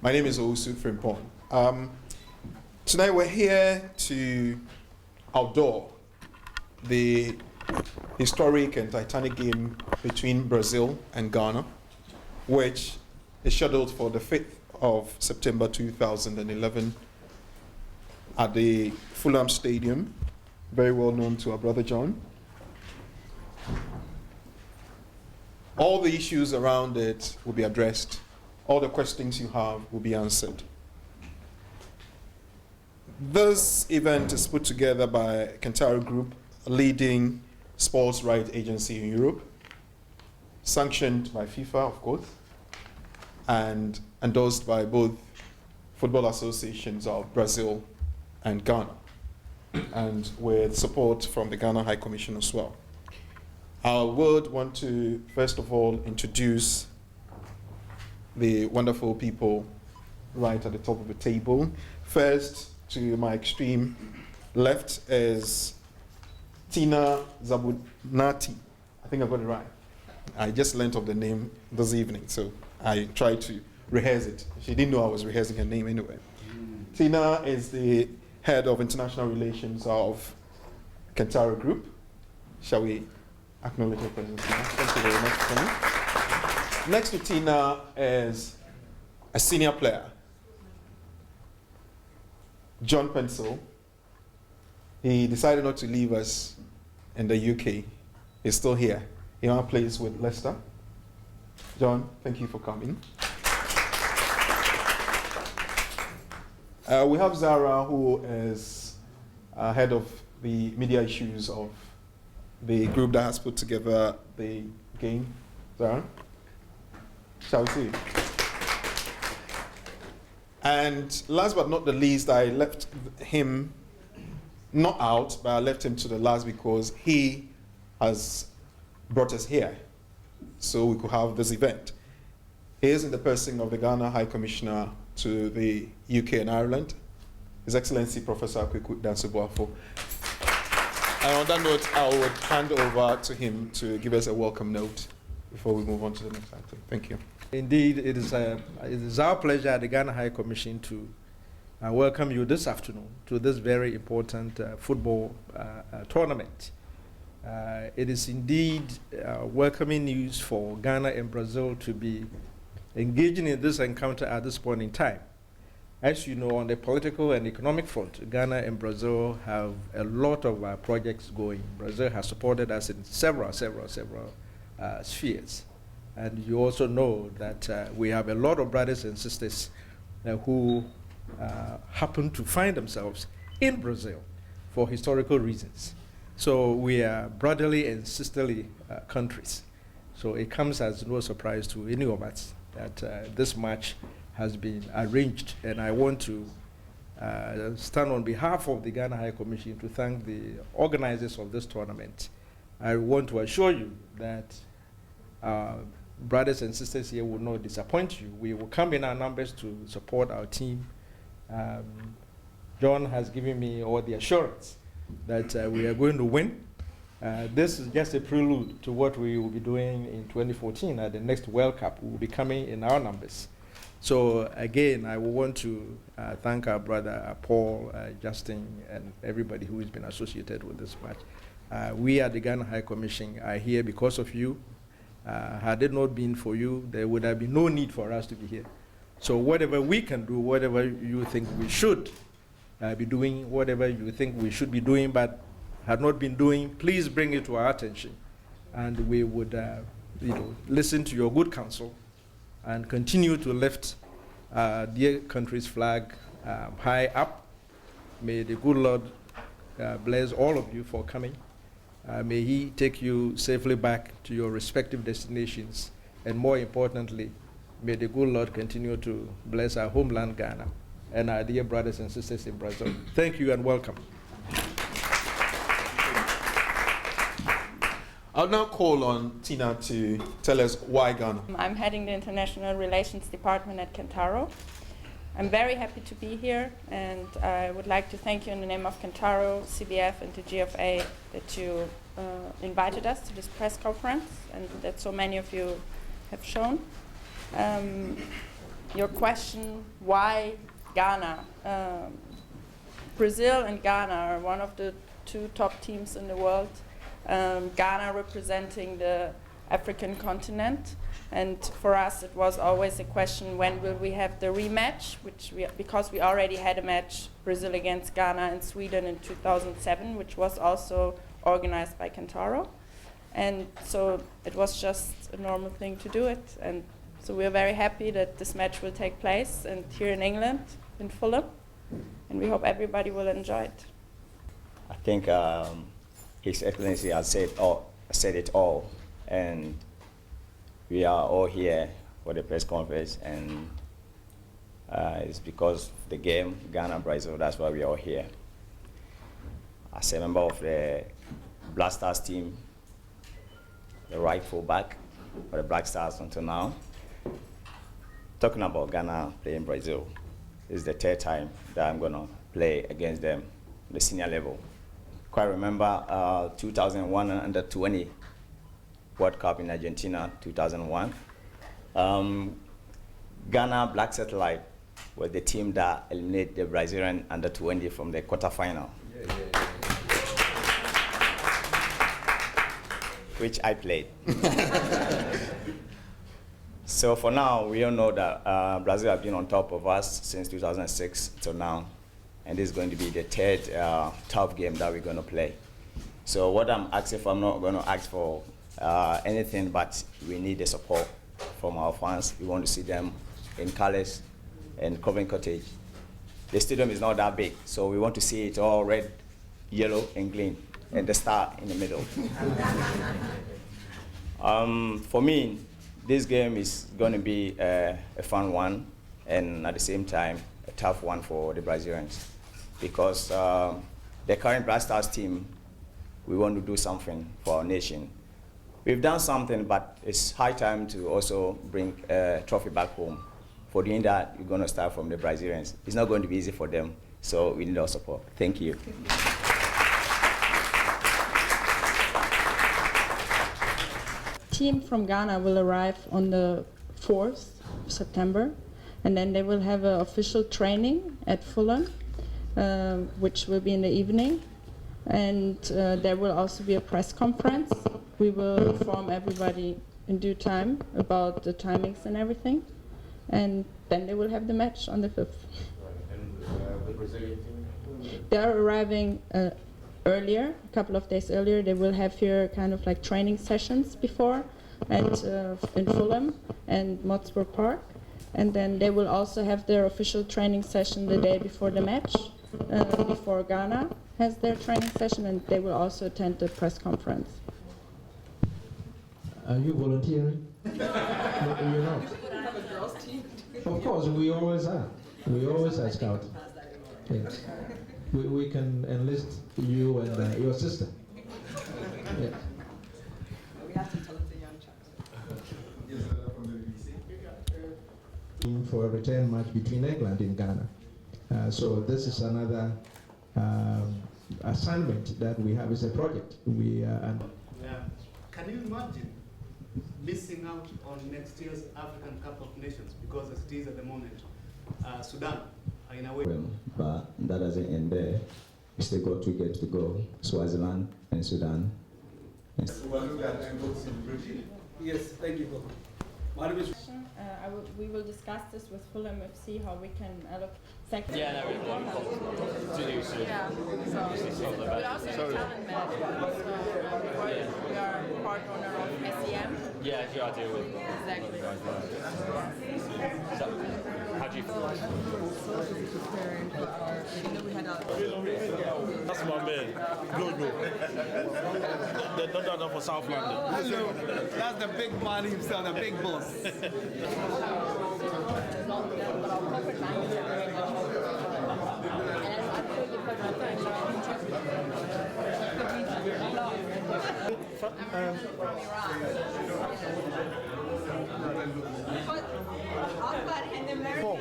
My name is Owusu Frimpong. Tonight we're here to outdoor the historic and titanic game between Brazil and Ghana, which is scheduled for the 5th of September 2011 at the Fulham Stadium, very well known to our brother John. All the issues around it will be addressed. All the questions you have will be answered. This event is put together by Kentaro Group, a leading sports rights agency in Europe, sanctioned by FIFA, of course, and endorsed by both football associations of Brazil and Ghana, and with support from the Ghana High Commission as well. I would want to, first of all, introduce the wonderful people right at the top of the table. First, to my extreme left is Tina Zabunati. I think I got it right. I just learned of the name this evening, so I tried to rehearse it. She didn't know I was rehearsing her name anyway. Tina is the head of international relations of Kentaro Group. Shall we acknowledge her presence? Thank you very much for coming. Next to Tina is a senior player, John Pencil. He decided not to leave us in the UK. He's still here. He now plays with Leicester. John, thank you for coming. We have Zara, who is head of the media issues of the group that has put together the game. Zara, shall we see? And last but not the least, I left him not out, but I left him to the last because he has brought us here so we could have this event. He is in the person of the Ghana High Commissioner to the UK and Ireland, His Excellency Professor Akweku Danso-Boafo. And on that note, I would hand over to him to give us a welcome note before we move on to the next item. Thank you. Indeed, it is our pleasure at the Ghana High Commission to welcome you this afternoon to this very important football tournament. It is indeed welcoming news for Ghana and Brazil to be engaging in this encounter at this point in time. As you know, on the political and economic front, Ghana and Brazil have a lot of projects going. Brazil has supported us in several spheres. And you also know that we have a lot of brothers and sisters who happen to find themselves in Brazil for historical reasons. So we are brotherly and sisterly countries. So it comes as no surprise to any of us that this match has been arranged. And I want to stand on behalf of the Ghana High Commission to thank the organizers of this tournament. I want to assure you that brothers and sisters here will not disappoint you. We will come in our numbers to support our team. John has given me all the assurance that we are going to win. This is just a prelude to what we will be doing in 2014 at the next World Cup. We will be coming in our numbers. So again, I will want to thank our brother Paul, Justin, and everybody who has been associated with this match. We at the Ghana High Commission are here because of you. Had it not been for you, there would have been no need for us to be here. So whatever we can do, whatever you think we should be doing, whatever you think we should be doing but had not been doing, please bring it to our attention. And we would listen to your good counsel and continue to lift dear country's flag high up. May the good Lord bless all of you for coming. May He take you safely back to your respective destinations. And more importantly, may the good Lord continue to bless our homeland, Ghana, and our dear brothers and sisters in Brazil. Thank you and welcome. I'll now call on Tina to tell us why Ghana. I'm heading the International Relations Department at Kentaro. I'm very happy to be here, and I would like to thank you in the name of Kentaro, CBF, and the GFA that you invited us to this press conference, and that so many of you have shown. your question, why Ghana? Brazil and Ghana are one of the two top teams in the world. Ghana representing the African continent. And for us, it was always a question, when will we have the rematch? Because we already had a match, Brazil against Ghana and Sweden in 2007, which was also organized by Kantaro. And so it was just a normal thing to do it. And so we're very happy that this match will take place and here in England, in Fulham. And we hope everybody will enjoy it. I think His Excellency has said it all. And we are all here for the press conference, and it's because of the game, Ghana-Brazil, that's why we are all here. As a member of the Black Stars team, the right fullback for the Black Stars until now, talking about Ghana playing Brazil, this is the third time that I'm going to play against them at the senior level. Quite remember 2001 under 20 World Cup in Argentina, 2001. Ghana Black Satellite was the team that eliminated the Brazilian under 20 from the quarterfinal, which I played. So for now, we all know that Brazil have been on top of us since 2006 till now, and this is going to be the third tough game that we're going to play. So what I'm asking for, I'm not going to ask for anything, but we need the support from our fans. We want to see them in colors and Covent Cottage. The stadium is not that big, so we want to see it all red, yellow, and green, and the star in the middle. For me, this game is going to be a fun one, and at the same time, a tough one for the Brazilians, because the current Black Stars team, we want to do something for our nation. We've done something, but it's high time to also bring a trophy back home. For doing that, you're going to start from the Brazilians. It's not going to be easy for them, so we need our support. Thank you. Team from Ghana will arrive on the 4th of September, and then they will have an official training at Fulham, which will be in the evening. And there will also be a press conference. We will inform everybody in due time about the timings and everything. And then they will have the match on the 5th. And the Brazilian team? They're arriving earlier, a couple of days earlier. They will have here kind of like training sessions before in Fulham and Motspur Park. And then they will also have their official training session the day before the match, before Ghana has their training session, and they will also attend the press conference. Are you volunteering? No, you're not. Of course, we always are. We always are scouting. Yes. We can enlist you and your sister. Yeah. We have to tell it to young child. For a return match between England and Ghana. So this is another assignment that we have. It's a project. Can you imagine missing out on next year's African Cup of Nations because as it is at the moment, Sudan are in a way. But that doesn't end there. We still got 2 games to go, Swaziland and Sudan. Yes, thank you. We will discuss this with Fulham and see how we can allocate. Second. Yeah, no, we want to do so. Yeah, so we also have talent management. So we are part owner of SEM. Yeah, who I deal with. Exactly. So, how do you feel? Preparing for our, we had a That's my man, Jojo. They're not done for South London. Hello, that's the big man himself, the big boss. But in America,